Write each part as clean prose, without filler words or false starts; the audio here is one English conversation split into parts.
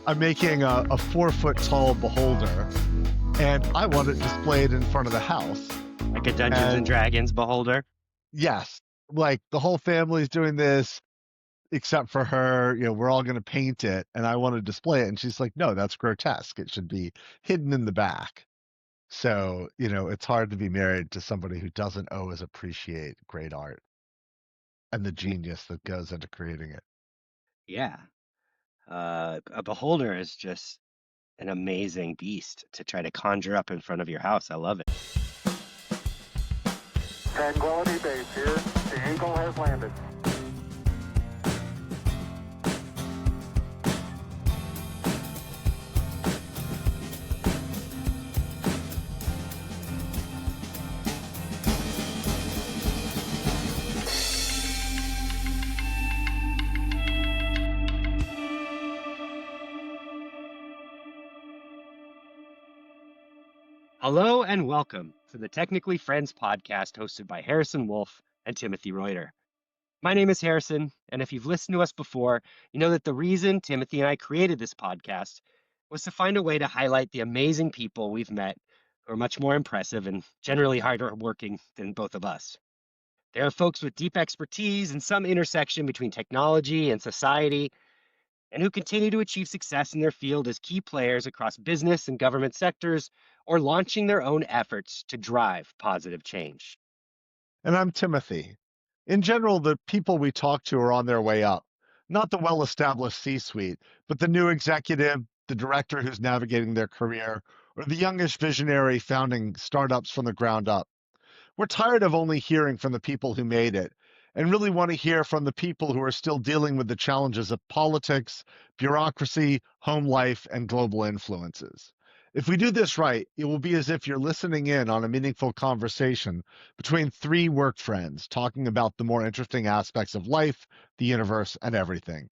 I'm making a 4 foot tall beholder, and I want it displayed in front of the house. Like a Dungeons and And Dragons beholder. yes, like the whole family's doing this except for her. We're all going to paint it, and I want to display it. And she's like, no, that's grotesque. It should be hidden in the back. So, it's hard to be married to somebody who doesn't always appreciate great art and the genius that goes into creating it. Yeah. A beholder is just an amazing beast to try to conjure up in front of your house. I love it. Tranquility Base here. The Eagle has landed. Hello and welcome to the Technically Friends podcast hosted by Harrison Wolf and Timothy Reuter. My name is Harrison, and if you've listened to us before, you know that the reason Timothy and I created this podcast was to find a way to highlight the amazing people we've met who are much more impressive and generally harder working than both of us. There are folks with deep expertise in some intersection between technology and society, and who continue to achieve success in their field as key players across business and government sectors or launching their own efforts to drive positive change. And I'm Timothy. In general, the people we talk to are on their way up, not the well-established C-suite, but the new executive, the director who's navigating their career, or the youngish visionary founding startups from the ground up. We're tired of only hearing from the people who made it and really want to hear from the people who are still dealing with the challenges of politics, bureaucracy, home life, and global influences. If we do this right, it will be as if you're listening in on a meaningful conversation between three work friends talking about the more interesting aspects of life, the universe, and everything.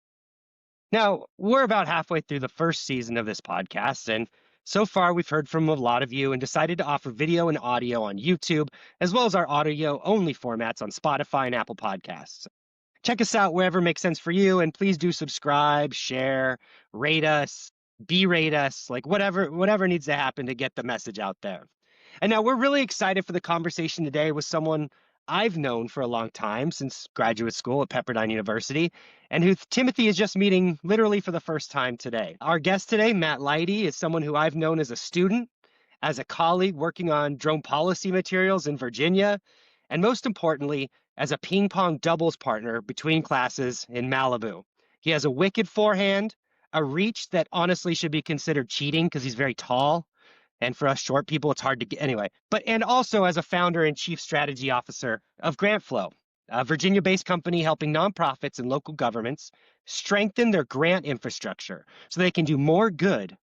Now, we're about halfway through the first season of this podcast, and so far we've heard from a lot of you and decided to offer video and audio on YouTube, as well as our audio only formats on Spotify and Apple Podcasts. Check us out wherever makes sense for you, and please do subscribe, share, rate us, berate us, like whatever needs to happen to get the message out there. And now we're really excited for the conversation today with someone I've known for a long time, since graduate school at Pepperdine University, and who Timothy is just meeting literally for the first time today. Our guest today, Matt Leighty, is someone who I've known as a student, as a colleague working on drone policy materials in Virginia, and most importantly, as a ping pong doubles partner between classes in Malibu. He has a wicked forehand, a reach that honestly should be considered cheating because he's very tall. And for us short people, it's hard to get anyway. And also as a founder and chief strategy officer of GrantFlow, a Virginia-based company helping nonprofits and local governments strengthen their grant infrastructure so they can do more good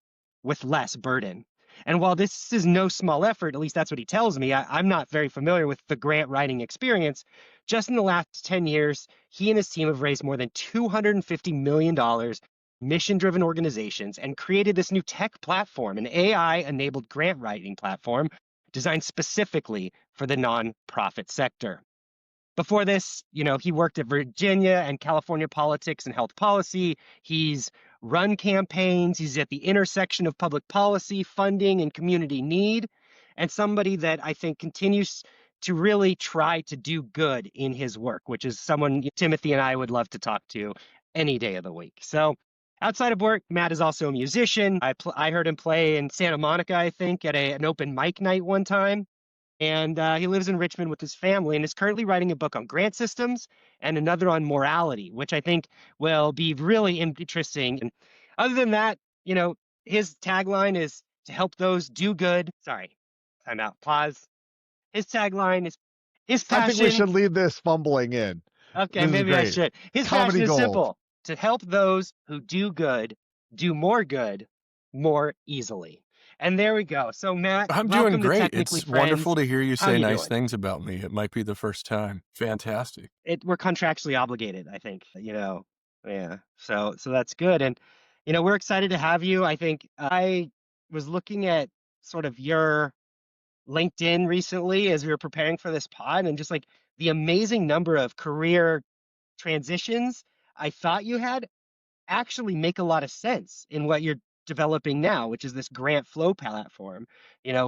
with less burden. And while this is no small effort, at least that's what he tells me, I'm not very familiar with the grant writing experience. Just in the last 10 years, he and his team have raised more than $250 million, mission-driven organizations, and created this new tech platform, an AI-enabled grant writing platform designed specifically for the nonprofit sector. Before this, he worked at Virginia and California politics and health policy. He's run campaigns. He's at the intersection of public policy, funding, and community need, and somebody that I think continues to really try to do good in his work, which is someone Timothy and I would love to talk to any day of the week. So outside of work, Matt is also a musician. I heard him play in Santa Monica, I think, at an open mic night one time. And he lives in Richmond with his family and is currently writing a book on grant systems and another on morality, which I think will be really interesting. And other than that, his tagline is to help those do good. Sorry, time out. Pause. His tagline is his passion. I think we should leave this fumbling in. Okay, maybe I should. His Comedy passion is gold. simple: to help those who do good more easily. And there we go. So, Matt, I'm welcome doing to great. Technically It's Friends. wonderful to hear you How say you nice doing? things about me. It might be the first time. Fantastic. We're contractually obligated, I think, yeah. So that's good. And, we're excited to have you. I think I was looking at sort of your LinkedIn recently as we were preparing for this pod, and just like the amazing number of career transitions I thought you had. actually make a lot of sense in what you're developing now, which is this grant flow platform,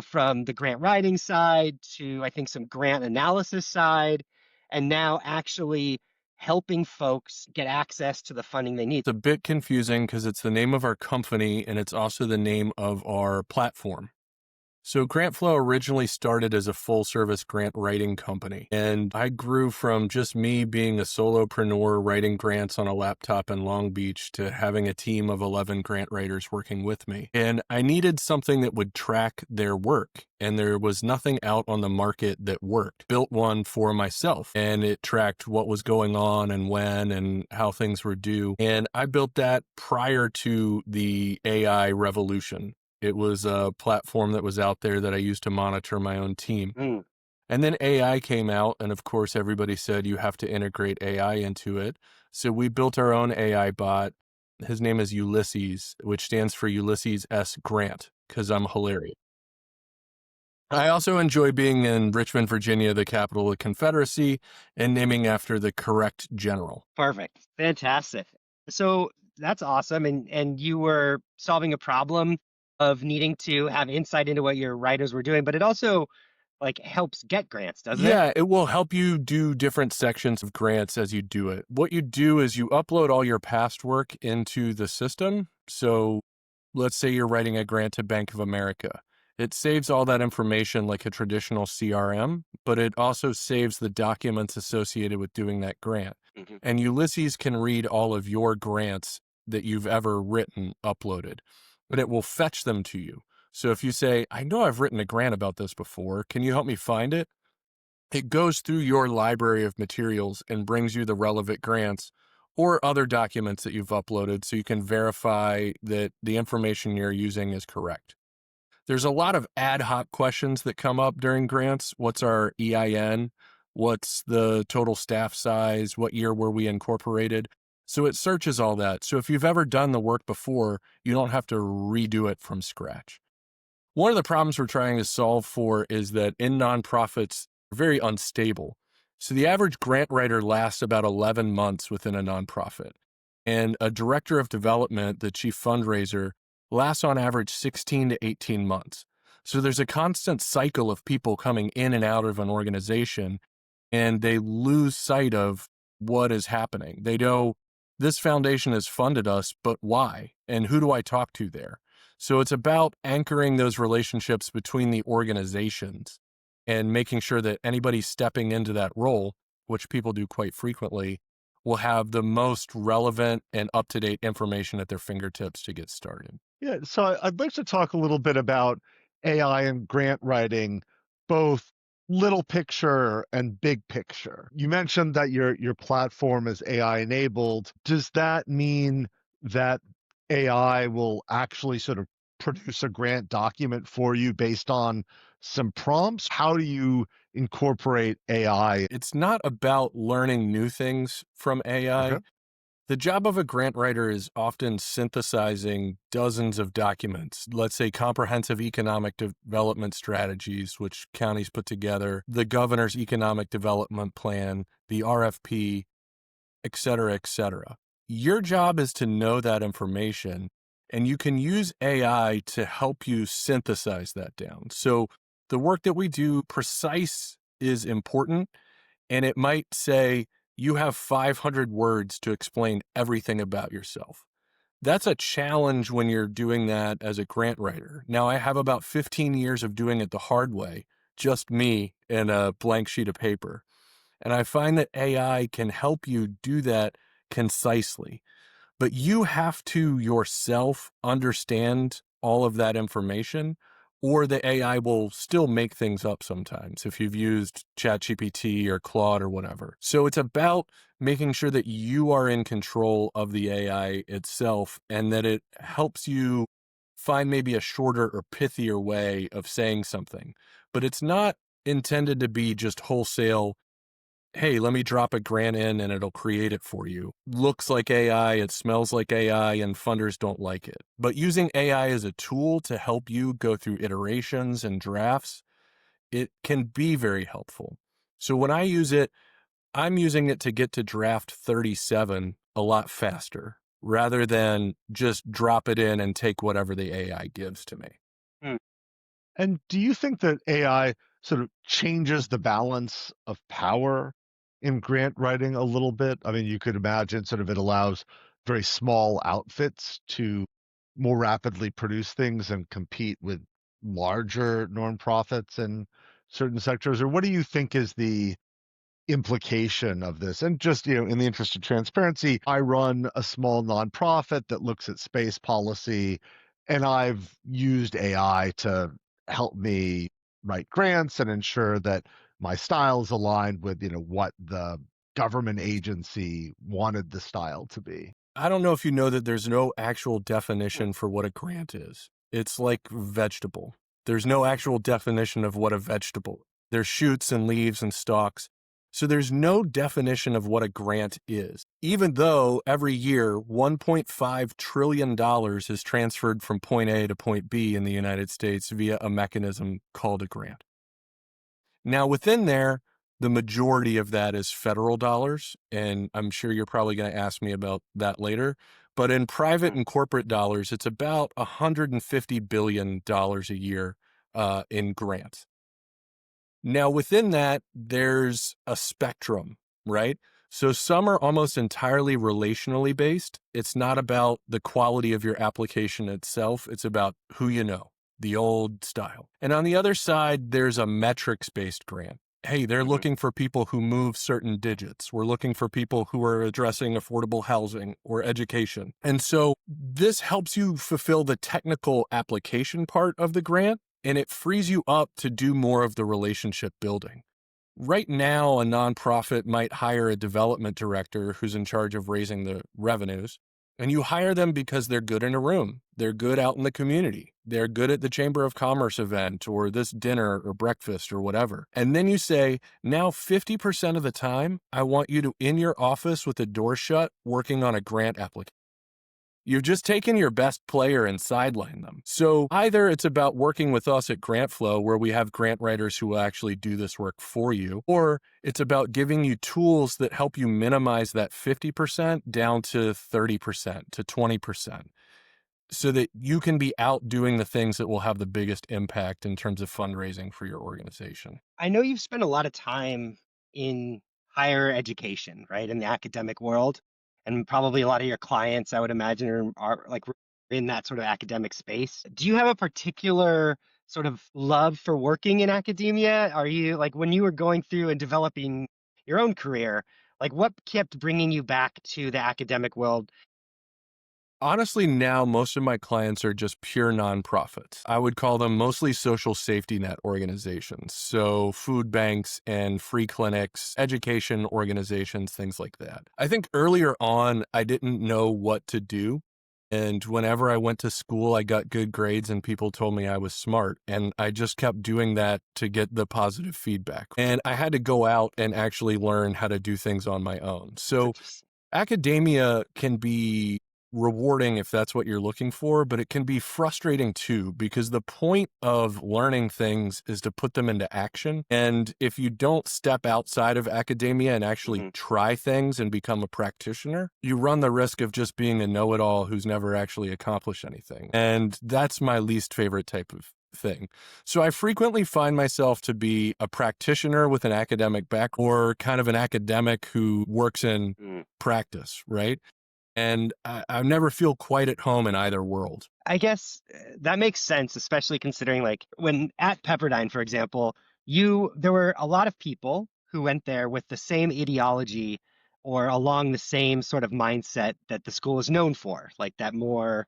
from the grant writing side to I think some grant analysis side, and now actually helping folks get access to the funding they need. It's a bit confusing because it's the name of our company and it's also the name of our platform. So GrantFlow originally started as a full-service grant writing company, and I grew from just me being a solopreneur writing grants on a laptop in Long Beach to having a team of 11 grant writers working with me. And I needed something that would track their work, and there was nothing out on the market that worked. Built one for myself, and it tracked what was going on and when and how things were due. And I built that prior to the AI revolution. It was a platform that was out there that I used to monitor my own team. Mm, And then AI came out, and of course, everybody said you have to integrate AI into it. So we built our own AI bot. His name is Ulysses, which stands for Ulysses S. Grant, because I'm hilarious. I also enjoy being in Richmond, Virginia, the capital of the Confederacy, and naming after the correct general. perfect. Fantastic. So that's awesome. And you were solving a problem of needing to have insight into what your writers were doing, but it also like helps get grants, doesn't it? Yeah, it will help you do different sections of grants as you do it. What you do is you upload all your past work into the system. So let's say you're writing a grant to Bank of America. It saves all that information like a traditional CRM, but it also saves the documents associated with doing that grant. Mhm. And Ulysses can read all of your grants that you've ever written uploaded, but it will fetch them to you. So if you say, I know I've written a grant about this before, can you help me find it? It goes through your library of materials and brings you the relevant grants or other documents that you've uploaded so you can verify that the information you're using is correct. There's a lot of ad hoc questions that come up during grants. What's our EIN? What's the total staff size? What year were we incorporated? So it searches all that. So if you've ever done the work before, you don't have to redo it from scratch. One of the problems we're trying to solve for is that in nonprofits, they're very unstable. So the average grant writer lasts about 11 months within a nonprofit. And a director of development, the chief fundraiser, lasts on average 16 to 18 months. So there's a constant cycle of people coming in and out of an organization, and they lose sight of what is happening. They know this foundation has funded us, but why? And who do I talk to there? So it's about anchoring those relationships between the organizations and making sure that anybody stepping into that role, which people do quite frequently, will have the most relevant and up-to-date information at their fingertips to get started. Yeah, so I'd like to talk a little bit about AI and grant writing, both little picture and big picture. You mentioned that your platform is AI enabled. Does that mean that AI will actually sort of produce a grant document for you based on some prompts? How do you incorporate AI? It's not about learning new things from Okay. AI. The job of a grant writer is often synthesizing dozens of documents, let's say comprehensive economic development strategies, which counties put together, the governor's economic development plan, the RFP, et cetera, et cetera. Your job is to know that information, and you can use AI to help you synthesize that down. So the work that we do, precise is important, and it might say, you have 500 words to explain everything about yourself. That's a challenge when you're doing that as a grant writer. Now, I have about 15 years of doing it the hard way, just me and a blank sheet of paper. And I find that AI can help you do that concisely. But you have to yourself understand all of that information, or the AI will still make things up sometimes if you've used ChatGPT or Claude or whatever. So it's about making sure that you are in control of the AI itself and that it helps you find maybe a shorter or pithier way of saying something. But it's not intended to be just wholesale, hey, let me drop a grant in and it'll create it for you. Looks like AI, it smells like AI, and funders don't like it. But using AI as a tool to help you go through iterations and drafts, it can be very helpful. So when I use it, I'm using it to get to draft 37 a lot faster. rather than just drop it in and take whatever the AI gives to me. And do you think that AI sort of changes the balance of power in grant writing a little bit? I mean, you could imagine sort of it allows very small outfits to more rapidly produce things and compete with larger nonprofits in certain sectors. Or what do you think is the implication of this? And just, in the interest of transparency, I run a small nonprofit that looks at space policy, and I've used AI to help me write grants and ensure that my style is aligned with, what the government agency wanted the style to be. I don't know if you know that there's no actual definition for what a grant is. It's like vegetable. There's no actual definition of what a vegetable. There's shoots and leaves and stalks. So there's no definition of what a grant is, even though every year $1.5 trillion is transferred from point A to point B in the United States via a mechanism called a grant. Now, within there, the majority of that is federal dollars, and I'm sure you're probably going to ask me about that later. But in private and corporate dollars, it's about $150 billion a year in grants. Now, within that, there's a spectrum, right? So some are almost entirely relationally based. It's not about the quality of your application itself. It's about who you know, the old style. And on the other side, there's a metrics-based grant. Hey, they're looking for people who move certain digits. We're looking for people who are addressing affordable housing or education. And so this helps you fulfill the technical application part of the grant, and it frees you up to do more of the relationship building. Right now, a nonprofit might hire a development director who's in charge of raising the revenues, and you hire them because they're good in a room. They're good out in the community. They're good at the Chamber of Commerce event or this dinner or breakfast or whatever. And then you say, now 50% of the time, I want you to in your office with the door shut working on a grant application. You've just taken your best player and sidelined them. So either it's about working with us at GrantFlow, where we have grant writers who will actually do this work for you, or it's about giving you tools that help you minimize that 50% down to 30%, to 20%, so that you can be out doing the things that will have the biggest impact in terms of fundraising for your organization. I know you've spent a lot of time in higher education, right, in the academic world, and probably a lot of your clients, I would imagine, are like in that sort of academic space. Do you have a particular sort of love for working in academia? Are you like when you were going through and developing your own career, like what kept bringing you back to the academic world? Honestly, now most of my clients are just pure nonprofits. I would call them mostly social safety net organizations. So food banks and free clinics, education organizations, things like that. I think earlier on, I didn't know what to do. And whenever I went to school, I got good grades and people told me I was smart. And I just kept doing that to get the positive feedback. And I had to go out and actually learn how to do things on my own. So academia can be rewarding if that's what you're looking for, but it can be frustrating too, because the point of learning things is to put them into action. And if you don't step outside of academia and actually try things and become a practitioner, you run the risk of just being a know-it-all who's never actually accomplished anything. And that's my least favorite type of thing. So I frequently find myself to be a practitioner with an academic background or kind of an academic who works in practice, right? And I never feel quite at home in either world. I guess that makes sense, especially considering like when at Pepperdine, for example, there were a lot of people who went there with the same ideology or along the same sort of mindset that the school is known for, like that more,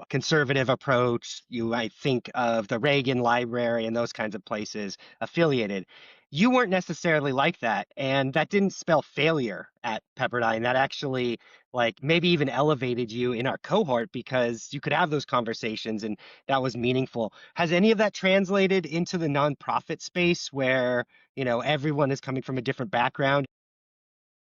conservative approach. You might think of the Reagan Library and those kinds of places affiliated. You weren't necessarily like that, and that didn't spell failure at Pepperdine. That actually like maybe even elevated you in our cohort because you could have those conversations and that was meaningful. Has any of that translated into the nonprofit space where, everyone is coming from a different background?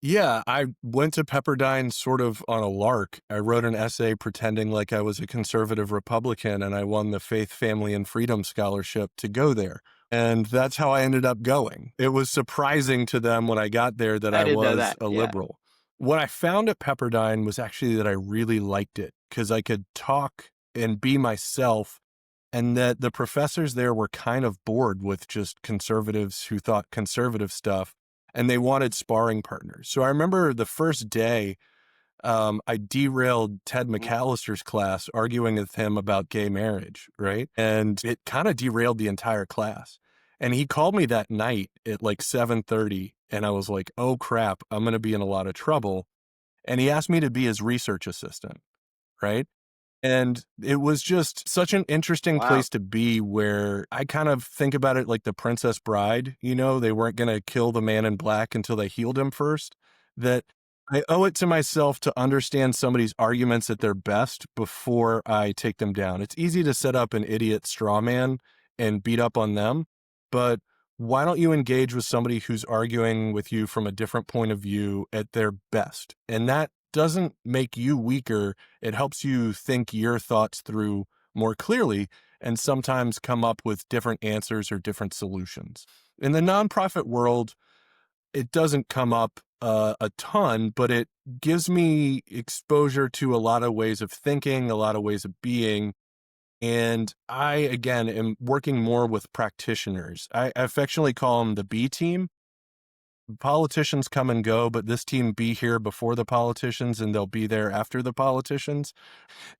Yeah, I went to Pepperdine sort of on a lark. I wrote an essay pretending like I was a conservative Republican, and I won the Faith, Family, and Freedom Scholarship to go there. And that's how I ended up going. It was surprising to them when I got there that I didn't know was that. a Yeah. liberal. What I found at Pepperdine was actually that I really liked it because I could talk and be myself, and that the professors there were kind of bored with just conservatives who thought conservative stuff, and they wanted sparring partners. So I remember the first day, I derailed Ted McAllister's class arguing with him about gay marriage, right? And it kind of derailed the entire class. And he called me that night at like 7:30, and I was like, oh crap, I'm going to be in a lot of trouble. And he asked me to be his research assistant, right? And it was just such an interesting Wow. place to be, where I kind of think about it like the Princess Bride. They weren't going to kill the man in black until they healed him first. That I owe it to myself to understand somebody's arguments at their best before I take them down. It's easy to set up an idiot straw man and beat up on them, but why don't you engage with somebody who's arguing with you from a different point of view at their best? And that doesn't make you weaker. It helps you think your thoughts through more clearly and sometimes come up with different answers or different solutions. In the nonprofit world, it doesn't come up a ton, but it gives me exposure to a lot of ways of thinking, a lot of ways of being. And I, again, am working more with practitioners. I affectionately call them the B team. Politicians come and go, but this team be here before the politicians, and they'll be there after the politicians.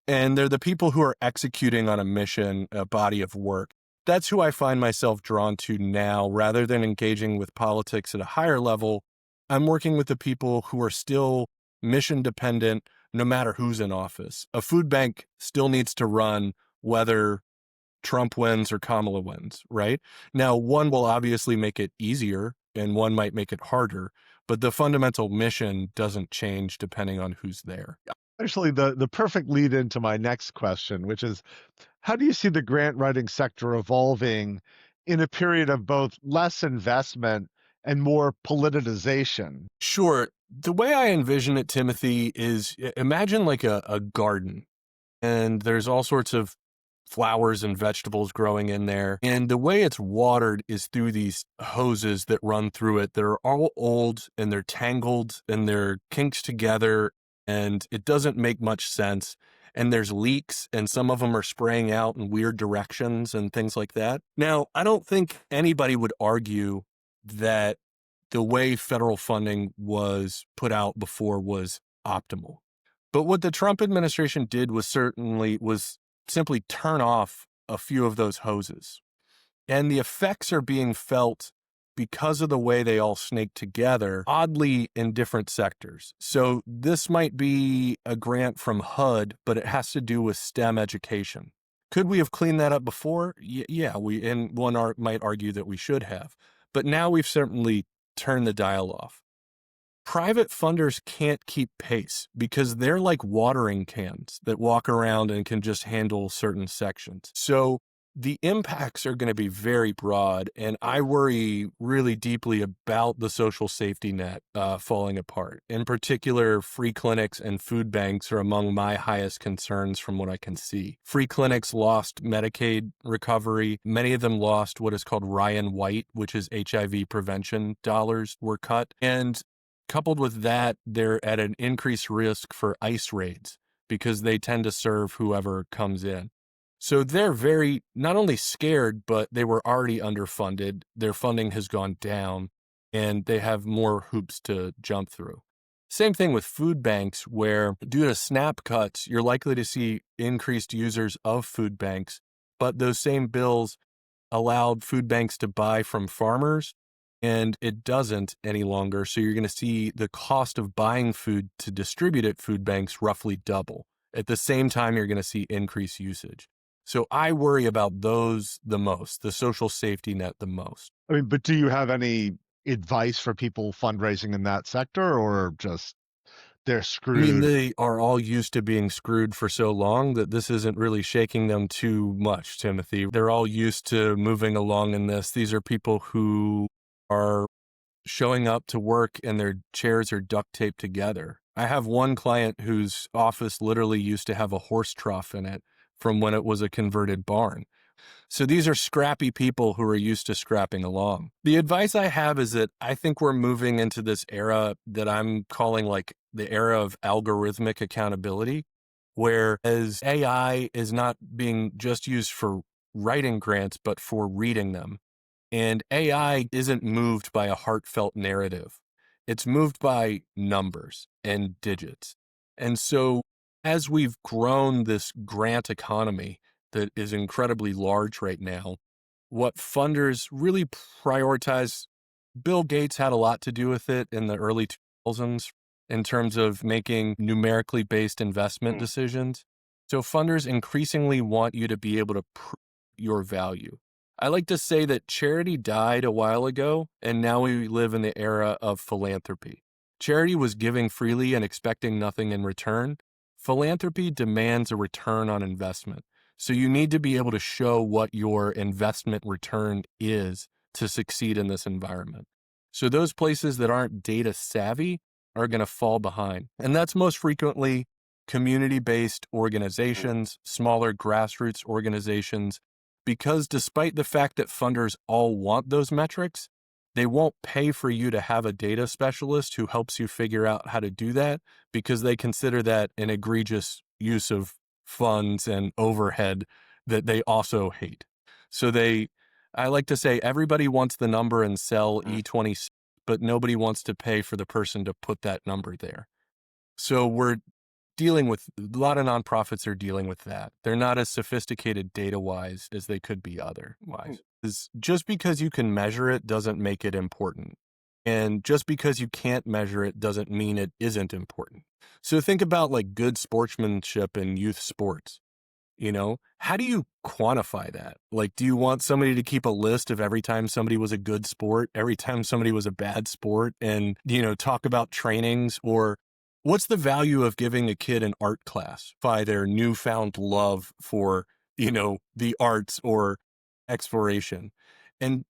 And they're the people who are executing on a mission, a body of work. That's who I find myself drawn to now. Rather than engaging with politics at a higher level, I'm working with the people who are still mission dependent, no matter who's in office. A food bank still needs to run whether Trump wins or Kamala wins, right? Now, one will obviously make it easier and one might make it harder, but the fundamental mission doesn't change depending on who's there. Actually, the perfect lead into my next question, which is, how do you see the grant writing sector evolving in a period of both less investment and more politicization? Sure. The way I envision it, Timothy, is imagine like a garden, and there's all sorts of flowers and vegetables growing in there. And the way it's watered is through these hoses that run through it. They're all old and they're tangled and they're kinked together, and it doesn't make much sense. And there's leaks, and some of them are spraying out in weird directions and things like that. Now, I don't think anybody would argue that the way federal funding was put out before was optimal. But what the Trump administration did was simply turn off a few of those hoses. And the effects are being felt because of the way they all snake together, oddly in different sectors. So this might be a grant from HUD, but it has to do with STEM education. Could we have cleaned that up before? Yeah, might argue that we should have. But now we've certainly turned the dial off. Private funders can't keep pace because they're like watering cans that walk around and can just handle certain sections. So the impacts are going to be very broad, and I worry really deeply about the social safety net falling apart. In particular, free clinics and food banks are among my highest concerns from what I can see. Free clinics lost Medicaid recovery. Many of them lost what is called Ryan White, which is HIV prevention dollars were cut. And coupled with that, they're at an increased risk for ICE raids because they tend to serve whoever comes in. So they're very, not only scared, but they were already underfunded. Their funding has gone down, and they have more hoops to jump through. Same thing with food banks, where due to SNAP cuts, you're likely to see increased users of food banks, but those same bills allowed food banks to buy from farmers, and it doesn't any longer. So you're going to see the cost of buying food to distribute at food banks roughly double. At the same time, you're going to see increased usage. So I worry about those the most, the social safety net the most. I mean, but do you have any advice for people fundraising in that sector, or just they're I mean, screwed? they are all used to being screwed for so long that this isn't really shaking them too much, Timothy. They're all used to moving along in this. These are people who are showing up to work and their chairs are duct taped together. I have one client whose office literally used to have a horse trough in it from when it was a converted barn. So these are scrappy people who are used to scrapping along. The advice I have is that I think we're moving into this era that I'm calling like the era of algorithmic accountability, whereas AI is not being just used for writing grants, but for reading them. And AI isn't moved by a heartfelt narrative. It's moved by numbers and digits. And so as we've grown this grant economy that is incredibly large right now, what funders really prioritize, Bill Gates had a lot to do with it in the early 2000s in terms of making numerically based investment decisions. So funders increasingly want you to be able to prove your value. I like to say that charity died a while ago, and now we live in the era of philanthropy. Charity was giving freely and expecting nothing in return. Philanthropy demands a return on investment. So you need to be able to show what your investment return is to succeed in this environment. So those places that aren't data savvy are going to fall behind. And that's most frequently community-based organizations, smaller grassroots organizations, because despite the fact that funders all want those metrics, they won't pay for you to have a data specialist who helps you figure out how to do that because they consider that an egregious use of funds and overhead that they also hate. So I like to say everybody wants the number and sell E20, but nobody wants to pay for the person to put that number there. So we're dealing with, a lot of nonprofits are dealing with that. They're not as sophisticated data-wise as they could be otherwise. Just because you can measure it doesn't make it important. And just because you can't measure it doesn't mean it isn't important. So think about like good sportsmanship in youth sports. How do you quantify that? Like, do you want somebody to keep a list of every time somebody was a good sport, every time somebody was a bad sport, and, talk about trainings? Or what's the value of giving a kid an art class by their newfound love for, the arts or exploration? And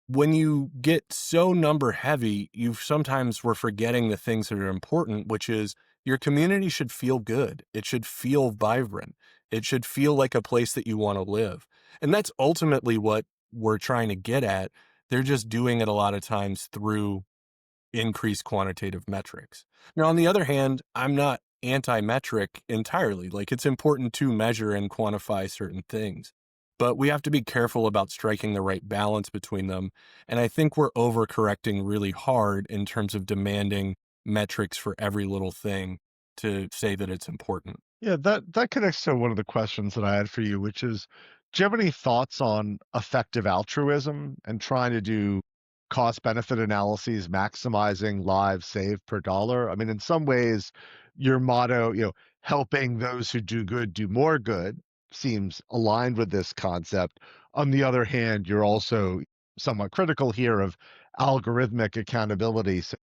when you get so number heavy, you sometimes we're forgetting the things that are important, which is your community should feel good. It should feel vibrant. It should feel like a place that you want to live. And that's ultimately what we're trying to get at. They're just doing it a lot of times through increased quantitative metrics. Now, on the other hand, I'm not anti-metric entirely. Like, it's important to measure and quantify certain things, but we have to be careful about striking the right balance between them. And I think we're overcorrecting really hard in terms of demanding metrics for every little thing to say that it's important. Yeah, that connects to one of the questions that I had for you, which is, do you have any thoughts on effective altruism and trying to do cost benefit analyses, maximizing lives saved per dollar? I mean, in some ways, your motto, helping those who do good do more good seems aligned with this concept. On the other hand, you're also somewhat critical here of algorithmic accountability. So,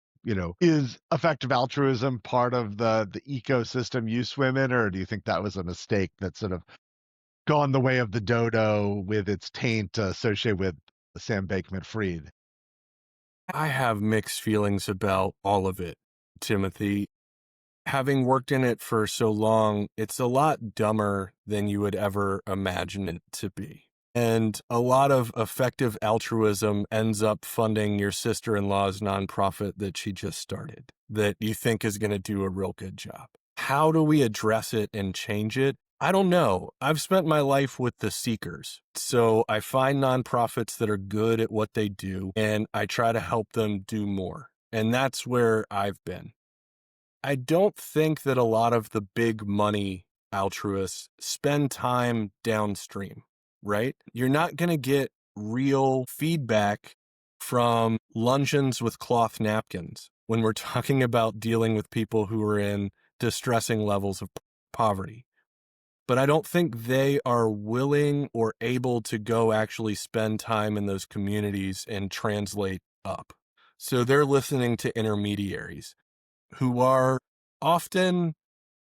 is effective altruism part of the ecosystem you swim in, or do you think that was a mistake that's sort of gone the way of the dodo with its taint associated with Sam Bankman-Fried? I have mixed feelings about all of it, Timothy. Having worked in it for so long, it's a lot dumber than you would ever imagine it to be. And a lot of effective altruism ends up funding your sister-in-law's nonprofit that she just started, that you think is going to do a real good job. How do we address it and change it? I don't know. I've spent my life with the seekers. So I find nonprofits that are good at what they do, and I try to help them do more. And that's where I've been. I don't think that a lot of the big money altruists spend time downstream, right? You're not going to get real feedback from luncheons with cloth napkins when we're talking about dealing with people who are in distressing levels of poverty. But I don't think they are willing or able to go actually spend time in those communities and translate up. So they're listening to intermediaries who are often,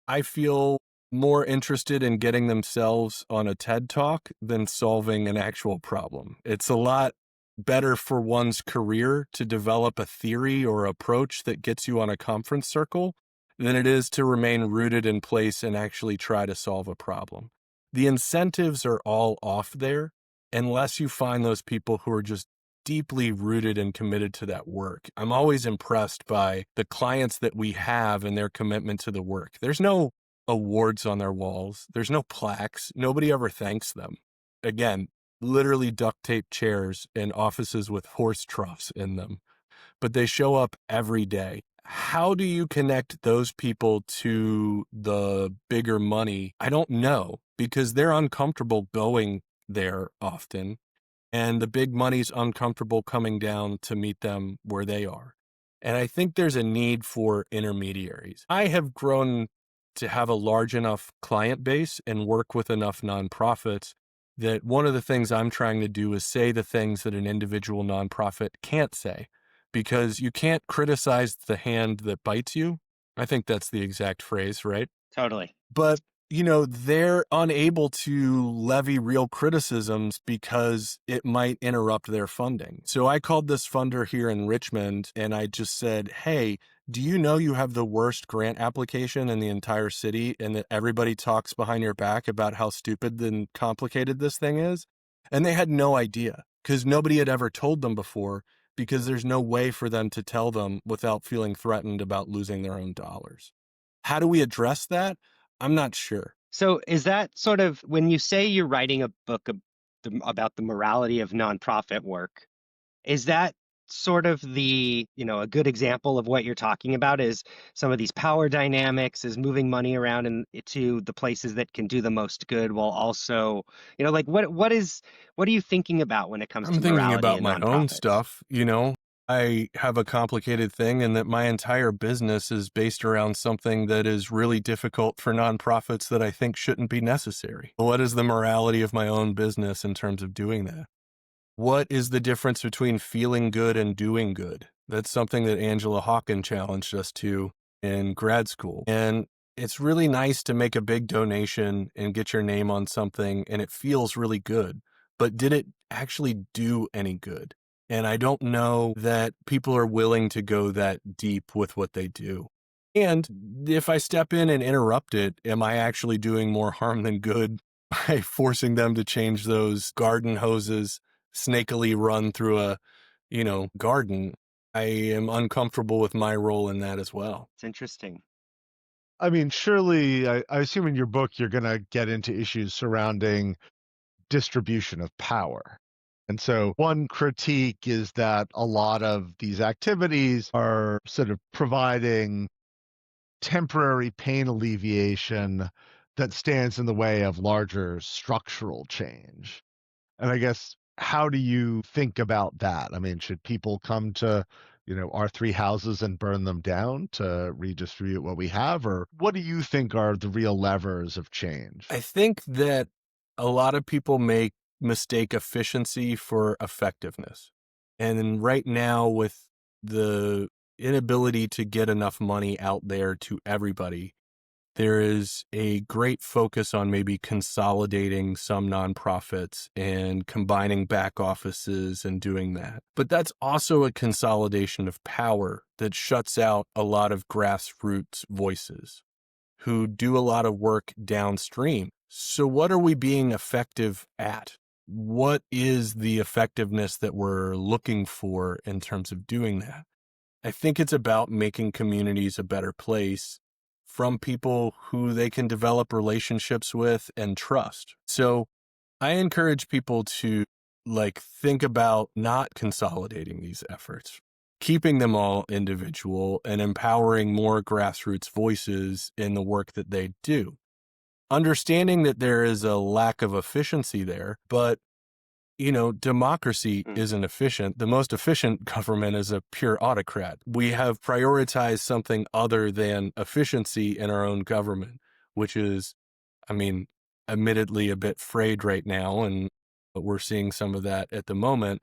I feel, more interested in getting themselves on a TED Talk than solving an actual problem. It's a lot better for one's career to develop a theory or approach that gets you on a conference circle than it is to remain rooted in place and actually try to solve a problem. The incentives are all off there unless you find those people who are just deeply rooted and committed to that work. I'm always impressed by the clients that we have and their commitment to the work. There's no awards on their walls. There's no plaques. Nobody ever thanks them. Again, literally duct tape chairs and offices with horse troughs in them, but they show up every day. How do you connect those people to the bigger money? I don't know, because they're uncomfortable going there often, and the big money's uncomfortable coming down to meet them where they are. And I think there's a need for intermediaries. I have grown to have a large enough client base and work with enough nonprofits that one of the things I'm trying to do is say the things that an individual nonprofit can't say, because you can't criticize the hand that bites you. I think that's the exact phrase, right? Totally. But, they're unable to levy real criticisms because it might interrupt their funding. So I called this funder here in Richmond and I just said, hey, do you know you have the worst grant application in the entire city and that everybody talks behind your back about how stupid and complicated this thing is? And they had no idea because nobody had ever told them before, because there's no way for them to tell them without feeling threatened about losing their own dollars. How do we address that? I'm not sure. So is that sort of when you say you're writing a book about the morality of nonprofit work, is that sort of a good example of what you're talking about is some of these power dynamics, is moving money around to the places that can do the most good while also, like what are you thinking about when it comes I'm to thinking morality about in my own nonprofits? stuff, I have a complicated thing, and that my entire business is based around something that is really difficult for nonprofits that I think shouldn't be necessary. What is the morality of my own business in terms of doing that? What is the difference between feeling good and doing good? That's something that Angela Hawken challenged us to in grad school. And it's really nice to make a big donation and get your name on something, and it feels really good. But did it actually do any good? And I don't know that people are willing to go that deep with what they do. And if I step in and interrupt it, am I actually doing more harm than good by forcing them to change those garden hoses snakily run through a, garden? I am uncomfortable with my role in that as well. It's interesting. I mean, surely, I assume in your book you're going to get into issues surrounding distribution of power. And so one critique is that a lot of these activities are sort of providing temporary pain alleviation that stands in the way of larger structural change. And I guess, how do you think about that? I mean, should people come to, our three houses and burn them down to redistribute what we have? Or what do you think are the real levers of change? I think that a lot of people mistake efficiency for effectiveness. And right now, with the inability to get enough money out there to everybody, there is a great focus on maybe consolidating some nonprofits and combining back offices and doing that. But that's also a consolidation of power that shuts out a lot of grassroots voices who do a lot of work downstream. So what are we being effective at? What is the effectiveness that we're looking for in terms of doing that? I think it's about making communities a better place from people who they can develop relationships with and trust. So I encourage people to think about not consolidating these efforts, keeping them all individual and empowering more grassroots voices in the work that they do. Understanding that there is a lack of efficiency there, but democracy isn't efficient. The most efficient government is a pure autocrat. We have prioritized something other than efficiency in our own government, which is, admittedly a bit frayed right now, and we're seeing some of that at the moment.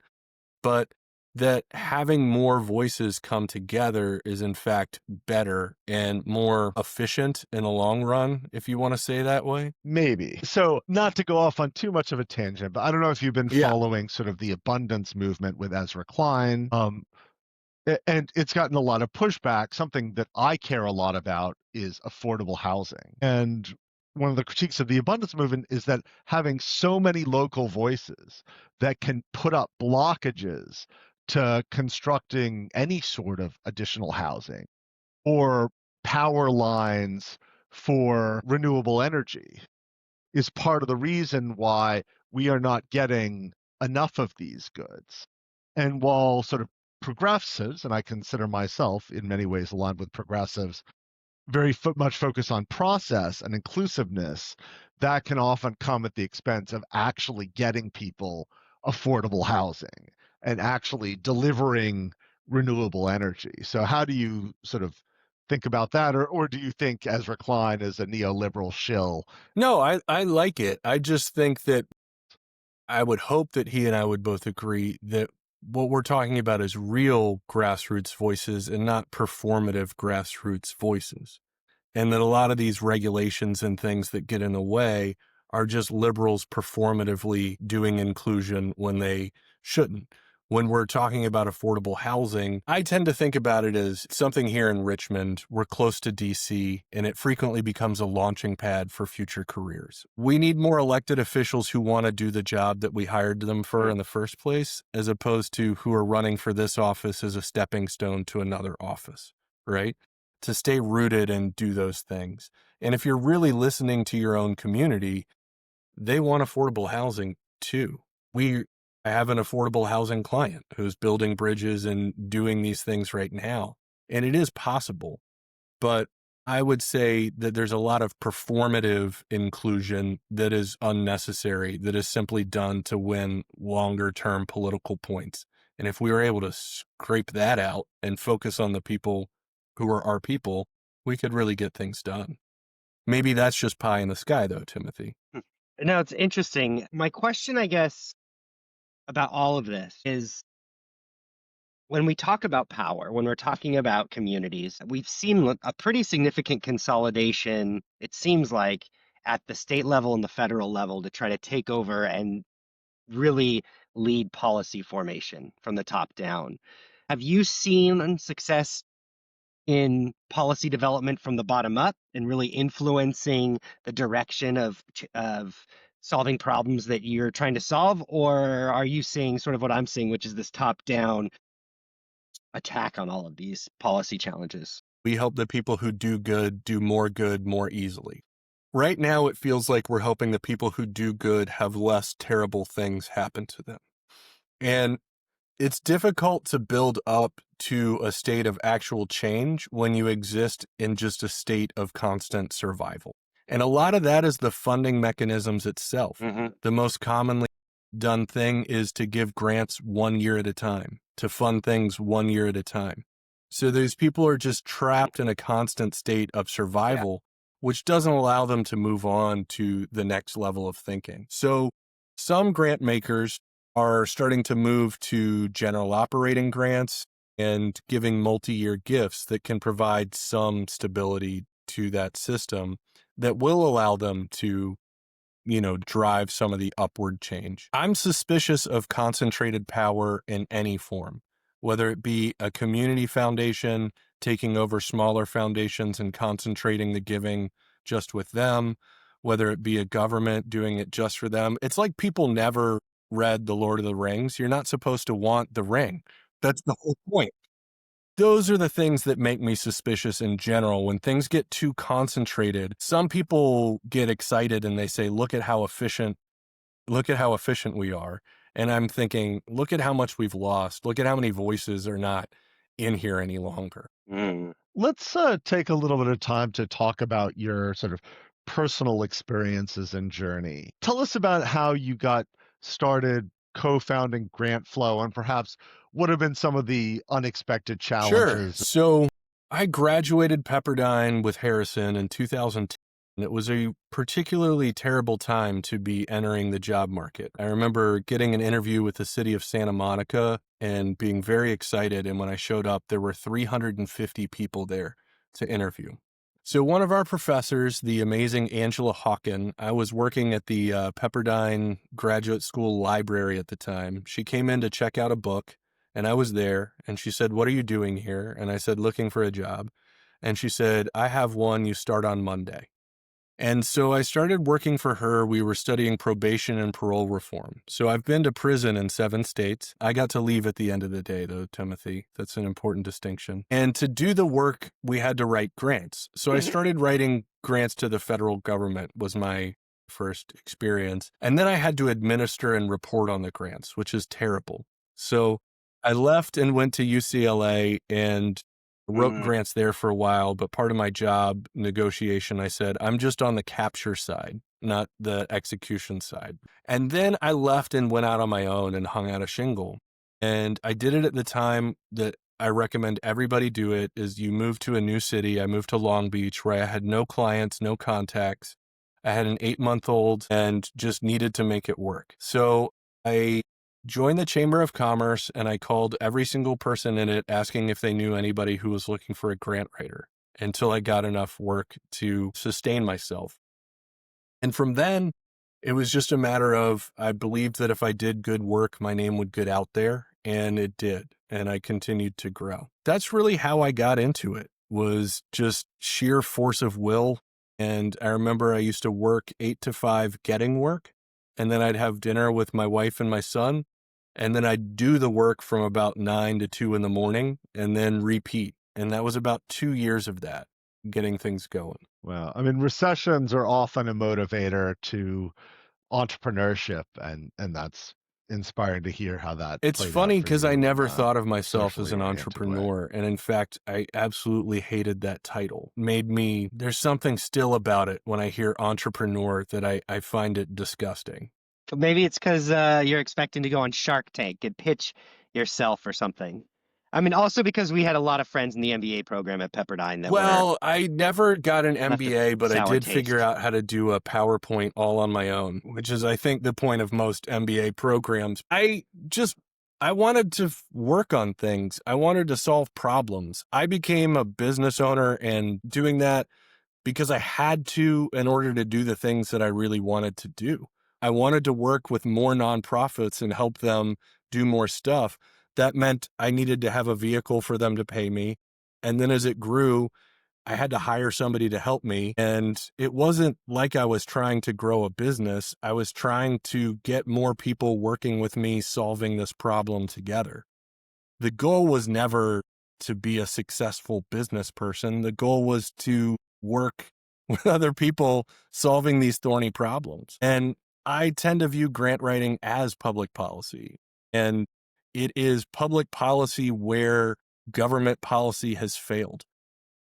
But that having more voices come together is in fact better and more efficient in the long run, if you want to say that way. Maybe. So, not to go off on too much of a tangent, but I don't know if you've been following sort of the abundance movement with Ezra Klein. And it's gotten a lot of pushback. Something that I care a lot about is affordable housing. And one of the critiques of the abundance movement is that having so many local voices that can put up blockages to constructing any sort of additional housing or power lines for renewable energy is part of the reason why we are not getting enough of these goods. And while sort of progressives, and I consider myself in many ways aligned with progressives, very much focus on process and inclusiveness, that can often come at the expense of actually getting people affordable housing and actually delivering renewable energy. So how do you sort of think about that? Or do you think Ezra Klein is a neoliberal shill? No, I like it. I just think that I would hope that he and I would both agree that what we're talking about is real grassroots voices and not performative grassroots voices. And that a lot of these regulations and things that get in the way are just liberals performatively doing inclusion when they shouldn't. When we're talking about affordable housing, I tend to think about it as something here in Richmond. We're close to DC, and it frequently becomes a launching pad for future careers. We need more elected officials who want to do the job that we hired them for in the first place, as opposed to who are running for this office as a stepping stone to another office, right? To stay rooted and do those things. And if you're really listening to your own community, they want affordable housing too. I have an affordable housing client who's building bridges and doing these things right now. And it is possible. But I would say that there's a lot of performative inclusion that is unnecessary, that is simply done to win longer term political points. And if we were able to scrape that out and focus on the people who are our people, we could really get things done. Maybe that's just pie in the sky, though, Timothy. No, it's interesting. My question, I guess, about all of this is when we talk about power, when we're talking about communities, we've seen a pretty significant consolidation, it seems like, at the state level and the federal level to try to take over and really lead policy formation from the top down. Have you seen success in policy development from the bottom up and really influencing the direction of solving problems that you're trying to solve? Or are you seeing sort of what I'm seeing, which is this top down attack on all of these policy challenges? We help the people who do good more easily. Right now, it feels like we're helping the people who do good have less terrible things happen to them. And it's difficult to build up to a state of actual change when you exist in just a state of constant survival. And a lot of that is the funding mechanisms itself. The most commonly done thing is to give grants 1 year at a time, to fund things 1 year at a time. So these people are just trapped in a constant state of survival, which doesn't allow them to move on to the next level of thinking. So some grant makers are starting to move to general operating grants and giving multi-year gifts that can provide some stability to that system that will allow them to, drive some of the upward change. I'm suspicious of concentrated power in any form, whether it be a community foundation taking over smaller foundations and concentrating the giving just with them, whether it be a government doing it just for them. It's like people never read The Lord of the Rings. You're not supposed to want the ring. That's the whole point. Those are the things that make me suspicious in general. When things get too concentrated, some people get excited and they say, look at how efficient we are. And I'm thinking, look at how much we've lost. Look at how many voices are not in here any longer. Let's take a little bit of time to talk about your sort of personal experiences and journey. Tell us about how you got started co-founding Grant Flow and perhaps what have been some of the unexpected challenges. Sure. So I graduated Pepperdine with Harrison in 2010. It was a particularly terrible time to be entering the job market. I remember getting an interview with the city of Santa Monica and being very excited. And when I showed up, there were 350 people there to interview. So one of our professors, the amazing Angela Hawken, I was working at the Pepperdine Graduate School Library at the time. She came in to check out a book, and I was there, and she said, "What are you doing here?" And I said, "Looking for a job." And she said, "I have one. You start on Monday." And so I started working for her. We were studying probation and parole reform. So I've been to prison in 7 states. I got to leave at the end of the day, though, Timothy. That's an important distinction. And to do the work, we had to write grants. So I started writing grants to the federal government was my first experience. And then I had to administer and report on the grants, which is terrible. So I left and went to UCLA and wrote grants there for a while, but part of my job negotiation, I said, I'm just on the capture side, not the execution side. And then I left and went out on my own and hung out a shingle. And I did it at the time that I recommend everybody do it is you move to a new city. I moved to Long Beach where I had no clients, no contacts. I had an 8-month-old and just needed to make it work. So I joined the Chamber of Commerce and I called every single person in it asking if they knew anybody who was looking for a grant writer until I got enough work to sustain myself. And from then, it was just a matter of, I believed that if I did good work, my name would get out there, and it did. And I continued to grow. That's really how I got into it, was just sheer force of will. And I remember I used to work 8 to 5 getting work, and then I'd have dinner with my wife and my son, and then I'd do the work from about 9 to 2 in the morning and then repeat. And that was about 2 years of that, getting things going. Well, I mean, recessions are often a motivator to entrepreneurship, and that's inspiring to hear how that It's played out funny for because I you never in a thought of myself as socially an oriented way. entrepreneur. And in fact, I absolutely hated that title. There's something still about it when I hear entrepreneur that I find it disgusting. Maybe it's because you're expecting to go on Shark Tank and pitch yourself or something. I mean, also because we had a lot of friends in the MBA program at Pepperdine that were Well, I never got an left a MBA, but I sour did figure taste. out how to do a PowerPoint all on my own, which is, I think, the point of most MBA programs. I wanted to work on things. I wanted to solve problems. I became a business owner and doing that because I had to in order to do the things that I really wanted to do. I wanted to work with more nonprofits and help them do more stuff. That meant I needed to have a vehicle for them to pay me. And then as it grew, I had to hire somebody to help me. And it wasn't like I was trying to grow a business. I was trying to get more people working with me solving this problem together. The goal was never to be a successful business person. The goal was to work with other people solving these thorny problems. And I tend to view grant writing as public policy. And it is public policy where government policy has failed.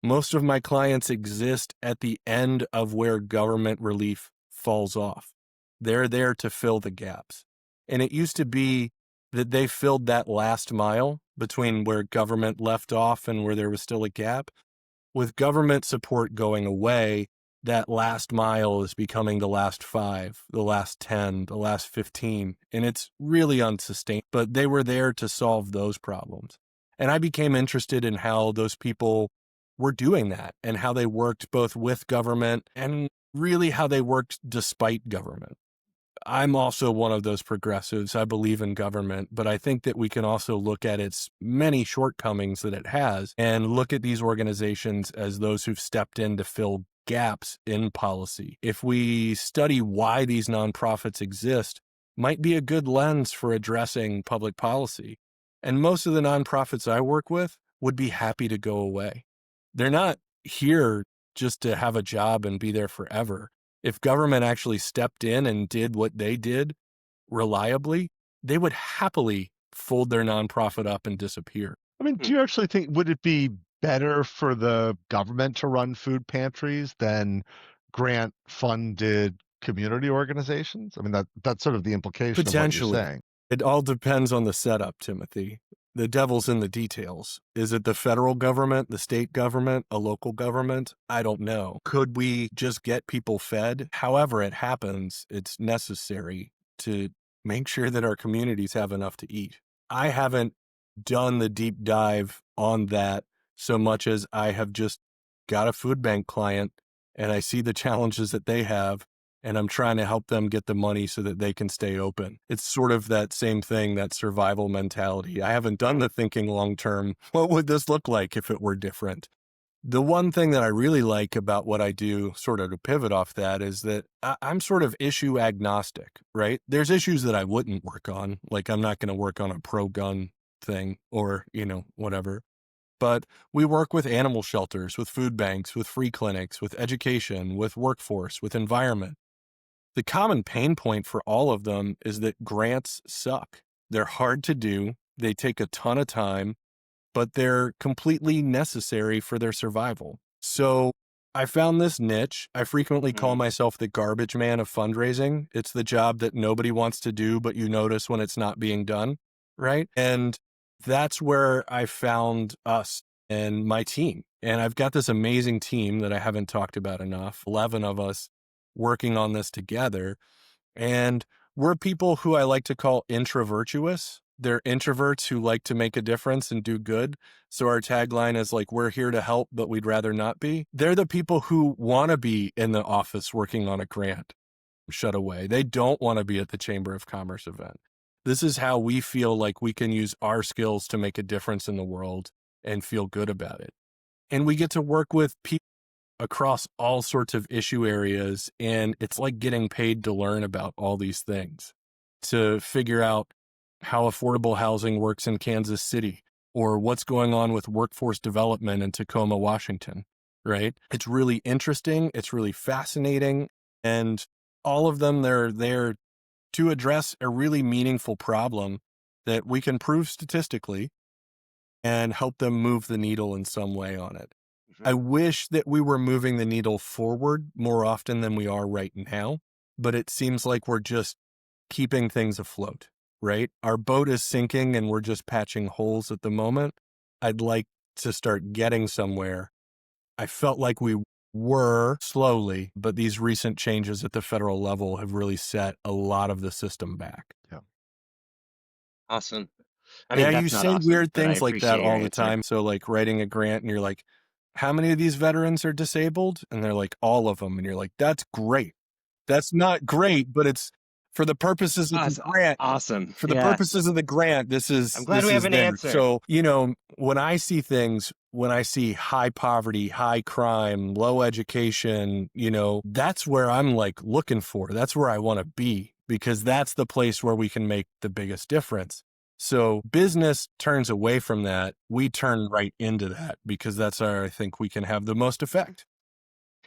Most of my clients exist at the end of where government relief falls off. They're there to fill the gaps. And it used to be that they filled that last mile between where government left off and where there was still a gap. With government support going away, that last mile is becoming the last 5, the last 10, the last 15, and it's really unsustainable. But they were there to solve those problems. And I became interested in how those people were doing that and how they worked both with government and really how they worked despite government. I'm also one of those progressives. I believe in government, but I think that we can also look at its many shortcomings that it has and look at these organizations as those who've stepped in to fill gaps in policy. If we study why these nonprofits exist, might be a good lens for addressing public policy. And most of the nonprofits I work with would be happy to go away. They're not here just to have a job and be there forever. If government actually stepped in and did what they did reliably, they would happily fold their nonprofit up and disappear. I mean, do you actually think, would it be better for the government to run food pantries than grant funded community organizations? I mean, that's sort of the implication of what you're Potentially. saying. It all depends on the setup, Timothy. The devil's in the details. Is it the federal government, the state government, a local government? I don't know. Could we just get people fed? However it happens, it's necessary to make sure that our communities have enough to eat. I haven't done the deep dive on that so much as I have just got a food bank client and I see the challenges that they have, and I'm trying to help them get the money so that they can stay open. It's sort of that same thing, that survival mentality. I haven't done the thinking long term. What would this look like if it were different? The one thing that I really like about what I do, sort of to pivot off that, is that I'm sort of issue agnostic, right? There's issues that I wouldn't work on. Like I'm not going to work on a pro-gun thing or, whatever. But we work with animal shelters, with food banks, with free clinics, with education, with workforce, with environment. The common pain point for all of them is that grants suck. They're hard to do. They take a ton of time, but they're completely necessary for their survival. So I found this niche. I frequently call myself the garbage man of fundraising. It's the job that nobody wants to do, but you notice when it's not being done, right? And that's where I found us and my team. And I've got this amazing team that I haven't talked about enough, 11 of us working on this together. And we're people who I like to call introvertuous. They're introverts who like to make a difference and do good. So our tagline is like, we're here to help, but we'd rather not be. They're the people who want to be in the office working on a grant, shut away. They don't want to be at the Chamber of Commerce event. This is how we feel like we can use our skills to make a difference in the world and feel good about it. And we get to work with people across all sorts of issue areas. And it's like getting paid to learn about all these things, to figure out how affordable housing works in Kansas City or what's going on with workforce development in Tacoma, Washington, right? It's really interesting. It's really fascinating. And all of them, they're there to address a really meaningful problem that we can prove statistically and help them move the needle in some way on it. I wish that we were moving the needle forward more often than we are right now, but it seems like we're just keeping things afloat, right? Our boat is sinking and we're just patching holes at the moment. I'd like to start getting somewhere. I felt like we were slowly, but these recent changes at the federal level have really set a lot of the system back. Yeah. Awesome. Yeah, you That's not say awesome, weird but I things like that appreciate your all the answer. time. So like writing a grant and you're like, how many of these veterans are disabled? And they're like, all of them. And you're like, that's great. That's not great, but it's for the purposes of the That's grant. awesome. For the Yeah. purposes of the grant, this I'm is glad we have an there. answer. So, when I see things, when I see high poverty, high crime, low education, that's where I'm like looking for. That's where I want to be, because that's the place where we can make the biggest difference. So business turns away from that. We turn right into that because that's where I think we can have the most effect.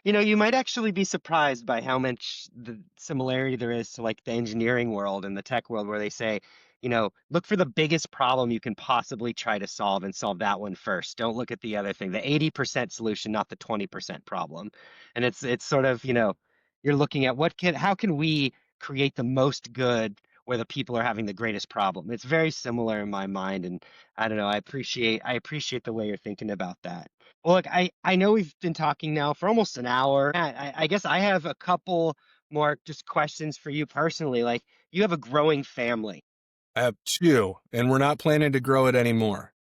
You might actually be surprised by how much the similarity there is to like the engineering world and the tech world, where they say, look for the biggest problem you can possibly try to solve and solve that one first. Don't look at the other thing, the 80% solution, not the 20% problem. And it's sort of, you're looking at how can we create the most good where the people are having the greatest problem. It's very similar in my mind. And I don't know, I appreciate the way you're thinking about that. Well, look, I know we've been talking now for almost an hour. I guess I have a couple more just questions for you personally. Like, you have a growing family. I have 2, and we're not planning to grow it anymore.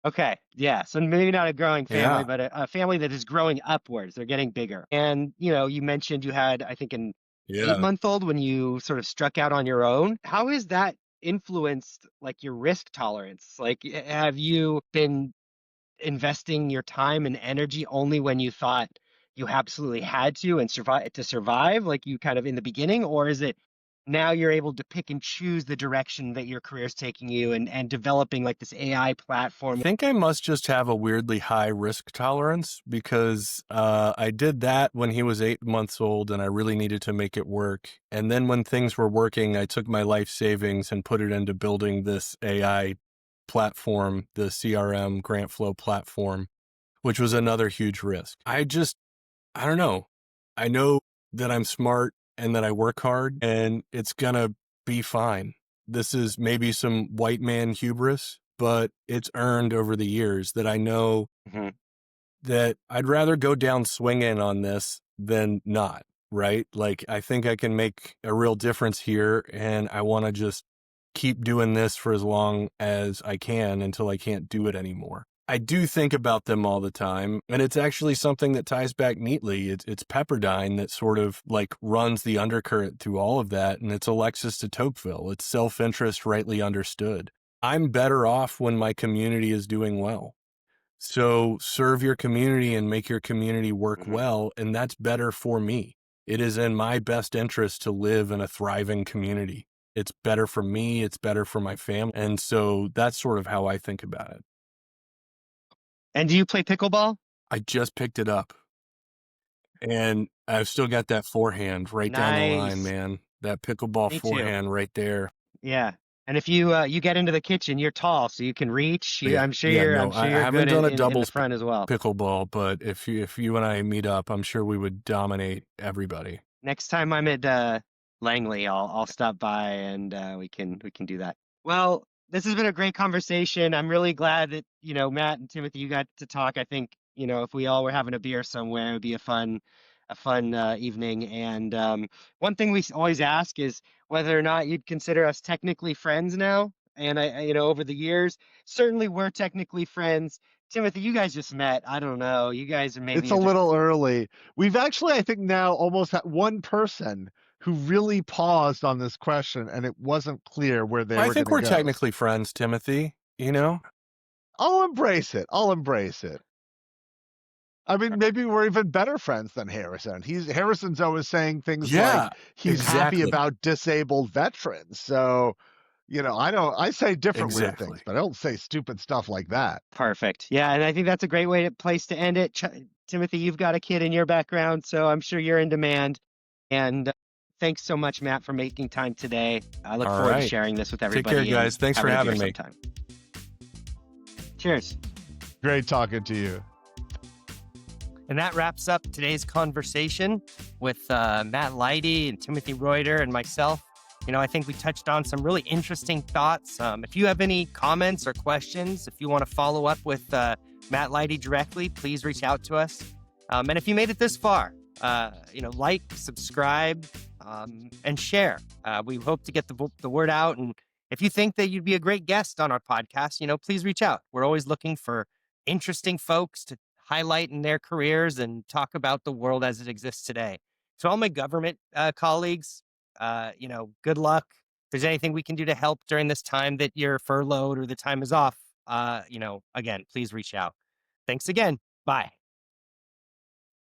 Okay, yeah. So maybe not a growing family, Yeah. but a family that is growing upwards. They're getting bigger. And, you mentioned you had, I think, an Yeah. 8-month-old when you sort of struck out on your own. How has that influenced like your risk tolerance? Like, have you been investing your time and energy only when you thought you absolutely had to and survive, like you kind of in the beginning? Or is it now you're able to pick and choose the direction that your career is taking you, and developing like this AI I platform? think I must just have a weirdly high risk tolerance because I did that when he was 8 months old and I really needed to make it work. And then when things were working, I took my life savings and put it into building this AI platform, the CRM grant flow platform, which was another huge risk. I don't know. I know that I'm smart and that I work hard and it's going to be fine. This is maybe some white man hubris, but it's earned over the years that I know Mhm. that I'd rather go down swinging on this than not, right? Like, I think I can make a real difference here, and I want to just keep doing this for as long as I can until I can't do it anymore. I do think about them all the time, and it's actually something that ties back neatly. It's Pepperdine that sort of like runs the undercurrent through all of that, and it's Alexis de Tocqueville. It's self-interest rightly understood. I'm better off when my community is doing well. So serve your community and make your community work Mhm. well, and that's better for me. It is in my best interest to live in a thriving community. It's better for me, it's better for my family, and so that's sort of how I think about it. And do you play pickleball? I just picked it up, and I've still got that forehand right down the line, Nice. man. That pickleball Me too. forehand right there. Yeah. And if you get into the kitchen, you're tall, so you can reach. Yeah, I'm sure yeah, you're I'm no, sure I you're haven't good done a in the doubles front as well. pickleball, but if you and I meet up, I'm sure we would dominate everybody. Next time I'm at Langley, I'll stop by and we can do that. Well, this has been a great conversation. I'm really glad that, Matt and Timothy, you got to talk. I think, if we all were having a beer somewhere, it would be a fun evening. And one thing we always ask is whether or not you'd consider us technically friends now. And over the years, certainly we're technically friends. Timothy, you guys just met. I don't know. You guys are It's maybe a just little early. We've actually, I think now almost had one person who really paused on this question and it wasn't clear where they I were going think to we're go. technically friends, Timothy, you know? I'll embrace it. I'll embrace it. I mean, maybe we're even better friends than Harrison. Harrison's always saying things Yeah, like he's happy exactly. about disabled veterans. So, I say different weird things, Exactly. but I don't say stupid stuff like that. perfect. Yeah, and I think that's a great place to end it. Timothy, you've got a kid in your background, so I'm sure you're in demand. And thanks so much, Matt, for making time today. I look All forward to right. sharing this with Take care, everybody and guys. Thanks for having a beer having me. sometime. Cheers. Great talking to you. And that wraps up today's conversation with Matt Leighty and Timothy Reuter and myself. I think we touched on some really interesting thoughts. If you have any comments or questions, if you want to follow up with Matt Leighty directly, please reach out to us. And if you made it this far, like, subscribe, and share. We hope to get the word out. And if you think that you'd be a great guest on our podcast, please reach out. We're always looking for interesting folks to highlight in their careers and talk about the world as it exists today. To all my government colleagues, good luck. If there's anything we can do to help during this time that you're furloughed or the time is off, again, please reach out. Thanks again. Bye.